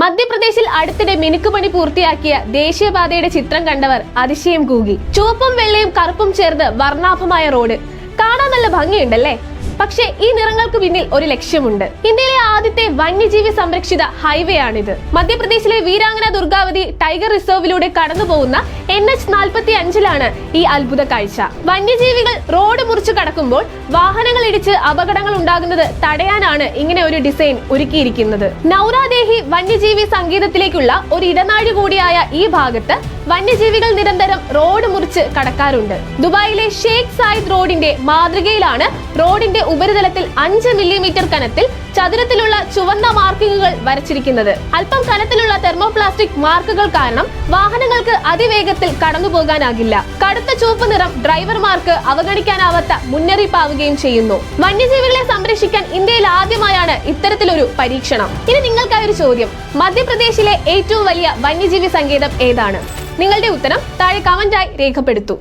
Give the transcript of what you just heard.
മധ്യപ്രദേശിൽ അടുത്തിടെ മിനുക്കുപണി പൂർത്തിയാക്കിയ ദേശീയപാതയുടെ ചിത്രം കണ്ടവർ അതിശയം കൂകി. ചുവപ്പും വെള്ളയും കറുപ്പും ചേർന്ന് വർണ്ണാഭമായ റോഡ് കാണാൻ നല്ല ഭംഗിയുണ്ടല്ലേ? പക്ഷേ ഈ നിറങ്ങൾക്ക് പിന്നിൽ ഒരു ലക്ഷ്യമുണ്ട്. ഇന്ത്യയിലെ ആദ്യത്തെ വന്യജീവി സംരക്ഷിത ഹൈവേ ആണിത്. മധ്യപ്രദേശിലെ വീരാംഗന ദുർഗാവതി ടൈഗർ റിസർവിലൂടെ കടന്നുപോകുന്ന NH-45 ഈ അത്ഭുത കാഴ്ച. വന്യജീവികൾ റോഡ് മുറിച്ചു കടക്കുമ്പോൾ വാഹനങ്ങൾ ഇടിച്ച് അപകടങ്ങൾ ഉണ്ടാകുന്നത് തടയാനാണ് ഇങ്ങനെ ഒരു ഡിസൈൻ ഒരുക്കിയിരിക്കുന്നത്. നൗറാദേഹി വന്യജീവി സങ്കേതത്തിലേക്കുള്ള ഒരു ഇടനാഴി കൂടിയായ ഈ ഭാഗത്ത് വന്യജീവികൾ നിരന്തരം റോഡ് മുറിച്ച് കടക്കാറുണ്ട്. ദുബായിലെ ഷേഖ് സായിദ് റോഡിന്റെ മാതൃകയിലാണ് റോഡിന്റെ ഉപരിതലത്തിൽ 5 മില്ലിമീറ്റർ കനത്തിൽ ചതുരത്തിലുള്ള ചുവന്ന മാർക്കിങ്ങുകൾ വരച്ചിരിക്കുന്നത്. അല്പം കനത്തിലുള്ള തെർമോപ്ലാസ്റ്റിക് മാർക്കുകൾ കാരണം വാഹനങ്ങൾക്ക് അതിവേഗത്തിൽ കടന്നുപോകാനാകില്ല. കടുത്ത ചുവപ്പ് നിറം ഡ്രൈവർമാർക്ക് അവഗണിക്കാനാവാത്ത മുന്നറിയിപ്പാവുകയും ചെയ്യുന്നു. വന്യജീവികളെ സംരക്ഷിക്കാൻ ഇന്ത്യയിൽ ആദ്യമായാണ് ഇത്തരത്തിലൊരു പരീക്ഷണം. ഇനി നിങ്ങൾക്കായ ഒരു ചോദ്യം: മധ്യപ്രദേശിലെ ഏറ്റവും വലിയ വന്യജീവി സങ്കേതം ഏതാണ്? നിങ്ങളുടെ ഉത്തരം താഴെ കമന്റായി രേഖപ്പെടുത്തൂ.